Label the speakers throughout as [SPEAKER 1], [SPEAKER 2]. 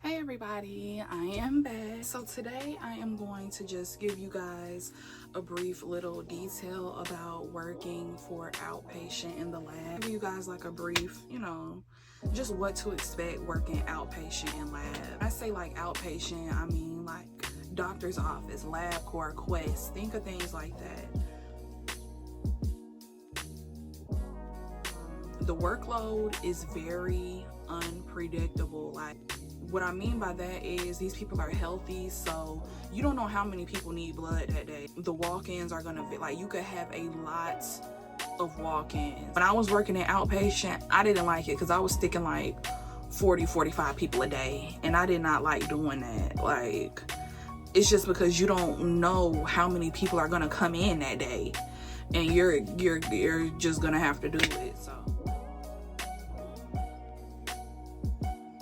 [SPEAKER 1] Hey everybody, I am back. So today I am going to just give you guys a brief little detail about working for outpatient in the lab. Give you guys like a brief, just what to expect working outpatient in lab. When I say like outpatient, I mean like doctor's office, LabCorp, Quest, think of things like that. The workload is very unpredictable. Like, what I mean by that is these people are healthy, so you don't know how many people need blood that day. The walk-ins are gonna be like, you could have a lot of walk-ins. When I was working at outpatient, I didn't like it because I was sticking like 40-45 people a day, and I did not like doing that. Like, it's just because you don't know how many people are gonna come in that day, and you're just gonna have to do it. So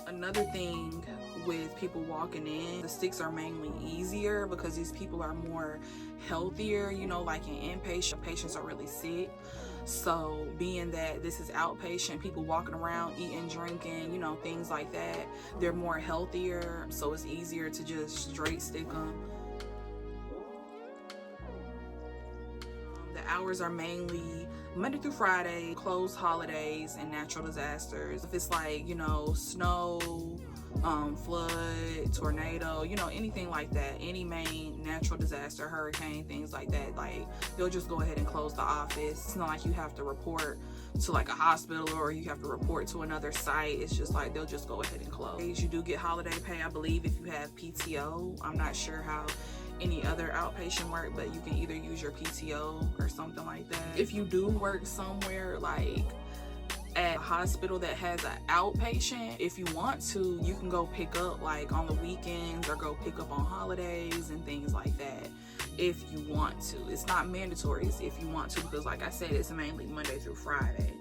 [SPEAKER 1] another thing with people walking in, the sticks are mainly easier because these people are more healthier, like in inpatient, patients are really sick. So being that this is outpatient, people walking around, eating, drinking, things like that, they're more healthier, so it's easier to just straight stick them. The hours are mainly Monday through Friday, closed holidays, and natural disasters. If it's like, snow, flood, tornado, anything like that, any main natural disaster, hurricane, things like that, like they'll just go ahead and close the office. It's not like you have to report to like a hospital or you have to report to another site. It's just like they'll just go ahead and close. You do get holiday pay, I believe, if you have PTO. I'm not sure how any other outpatient work, but you can either use your PTO or something like that. If you do work somewhere like at a hospital that has an outpatient, if you want to, you can go pick up like on the weekends or go pick up on holidays and things like that if you want to. It's not mandatory, it's if you want to, because like I said, it's mainly Monday through Friday.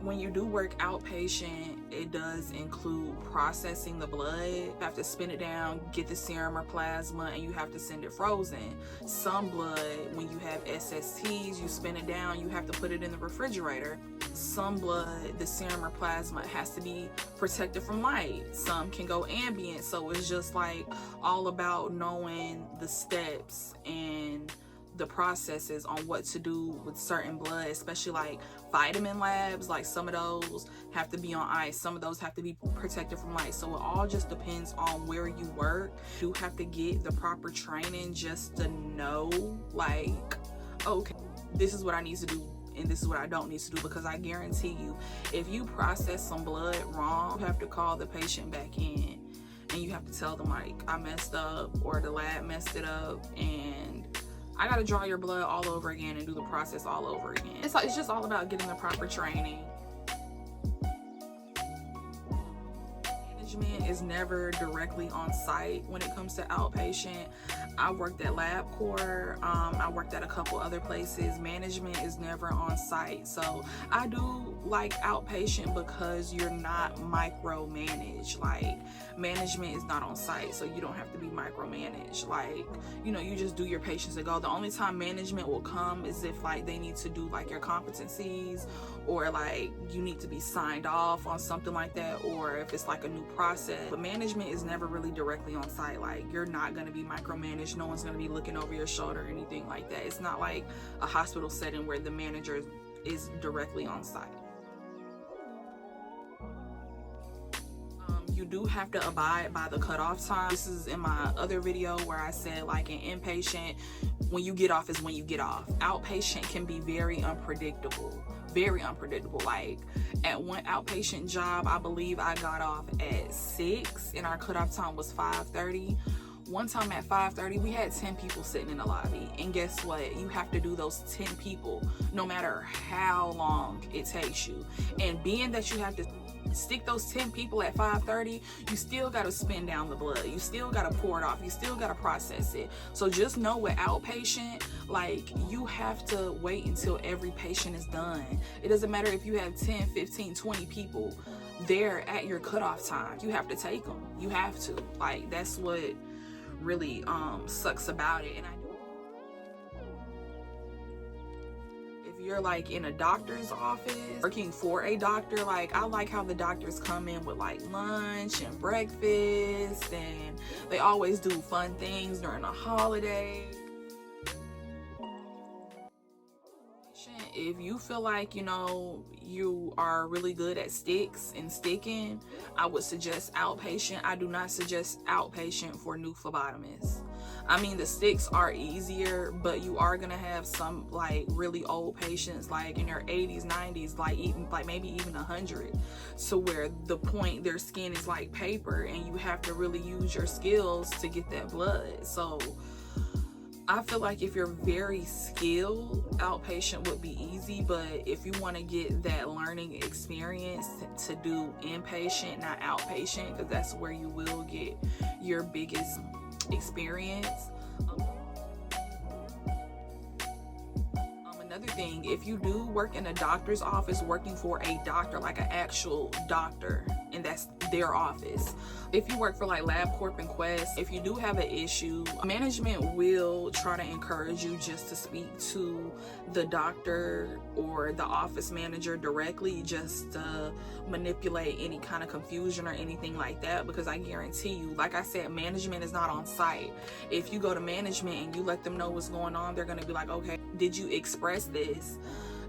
[SPEAKER 1] When you do work outpatient, it does include processing the blood. You have to spin it down, get the serum or plasma, and you have to send it frozen. Some blood, when you have SSTs, you spin it down, you have to put it in the refrigerator. Some blood, the serum or plasma, has to be protected from light. Some can go ambient, so it's just like all about knowing the steps and the processes on what to do with certain blood, especially like vitamin labs. Like some of those have to be on ice, some of those have to be protected from light. So it all just depends on where you work. You have to get the proper training just to know, like, okay, this is what I need to do and this is what I don't need to do, because I guarantee you, if you process some blood wrong, you have to call the patient back in and you have to tell them like, I messed up, or the lab messed it up, and I gotta draw your blood all over again and do the process all over again. It's just all about getting the proper training. Management is never directly on site when it comes to outpatient. I worked at LabCorp, I worked at a couple other places. Management is never on site. So I do like outpatient because you're not micromanaged. Like, management is not on site, so you don't have to be micromanaged. Like, you just do your patients and go. The only time management will come is if like they need to do like your competencies, or like you need to be signed off on something like that, or if it's like a new process. But management is never really directly on site. Like, you're not going to be micromanaged, no one's going to be looking over your shoulder or anything like that. It's not like a hospital setting where the manager is directly on site. You do have to abide by the cutoff time. This is in my other video where I said like in inpatient, when you get off is when you get off. Outpatient can be very unpredictable. Like at one outpatient job, I believe I got off at 6 and our cutoff time was 5:30. One time at 5:30, we had 10 people sitting in the lobby, and guess what? You have to do those 10 people no matter how long it takes you. And being that you have to stick those 10 people at 5:30, you still got to spin down the blood, you still got to pour it off, you still got to process it. So just know with outpatient, like, you have to wait until every patient is done. It doesn't matter if you have 10, 15, 20 people there at your cutoff time, you have to take them. You have to. Like, that's what really sucks about it. And You're like in a doctor's office working for a doctor. Like, I like how the doctors come in with like lunch and breakfast, and they always do fun things during the holidays. If you feel like, you know, you are really good at sticks and sticking, I would suggest outpatient. I do not suggest outpatient for new phlebotomists. I mean, the sticks are easier, but you are gonna have some like really old patients, like in their 80s, 90s, like maybe even 100, to where the point their skin is like paper, and you have to really use your skills to get that blood. So I feel like if you're very skilled, outpatient would be easy, but if you want to get that learning experience, to do inpatient, not outpatient, because that's where you will get your biggest experience. Another thing, if you do work in a doctor's office, working for a doctor, like an actual doctor, and that's their office. If you work for like LabCorp and Quest, if you do have an issue, management will try to encourage you just to speak to the doctor or the office manager directly, just to manipulate any kind of confusion or anything like that, because I guarantee you, like I said, management is not on site. If you go to management and you let them know what's going on, they're going to be like, okay, did you express this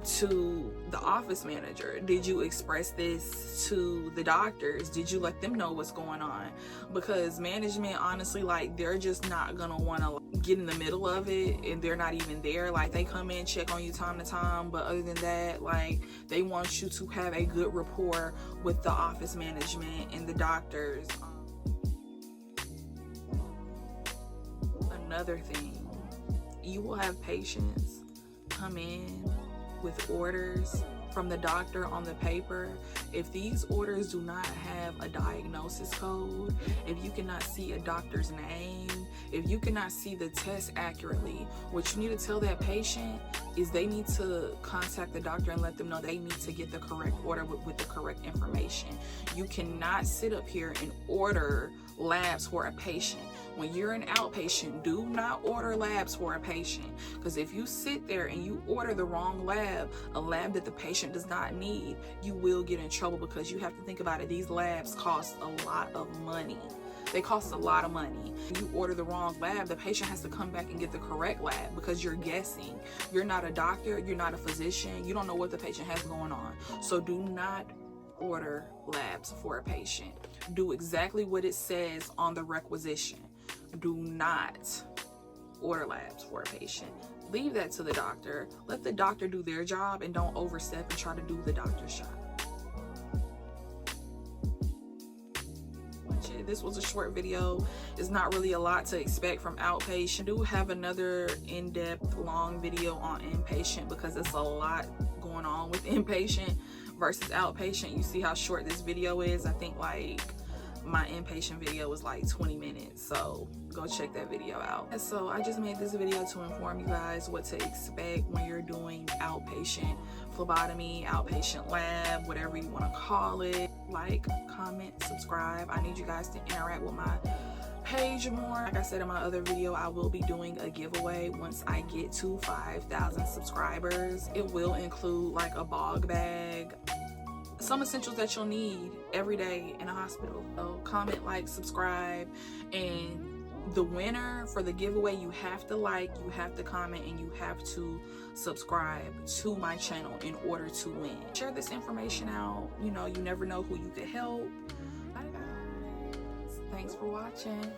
[SPEAKER 1] to the office manager? Did you express this to the doctors? Did you let them know what's going on? Because management, honestly, like, they're just not gonna want to get in the middle of it, and they're not even there. Like, they come in, check on you time to time, but other than that, like, they want you to have a good rapport with the office management and the doctors. Another thing, you will have patients come in with orders from the doctor on the paper. If these orders do not have a diagnosis code, if you cannot see a doctor's name, if you cannot see the test accurately, what you need to tell that patient is they need to contact the doctor and let them know they need to get the correct order with the correct information. You cannot sit up here and order labs for a patient. When you're an outpatient, do not order labs for a patient, because if you sit there and you order the wrong lab, a lab that the patient does not need, you will get in trouble, because you have to think about it. These labs cost a lot of money. They cost a lot of money. You order the wrong lab, the patient has to come back and get the correct lab, because you're guessing. You're not a doctor, you're not a physician, you don't know what the patient has going on. So do not order labs for a patient. Do exactly what it says on the requisition. Do not order labs for a patient. Leave that to the doctor. Let the doctor do their job, and don't overstep and try to do the doctor's job. This was a short video. It's not really a lot to expect from outpatient. I do have another in-depth long video on inpatient, because it's a lot going on with inpatient versus outpatient. You see how short this video is? I think like my inpatient video was like 20 minutes, so go check that video out. And so I just made this video to inform you guys what to expect when you're doing outpatient phlebotomy, outpatient lab, whatever you want to call it. Like, comment, subscribe. I need you guys to interact with my page more. Like I said in my other video, I will be doing a giveaway once I get to 5,000 subscribers. It will include like a bog bag, some essentials that you'll need every day in a hospital. So comment, like, subscribe, and the winner for the giveaway, you have to like, you have to comment, and you have to subscribe to my channel in order to win. Share this information out. You know, you never know who you could help. Bye guys. Thanks for watching.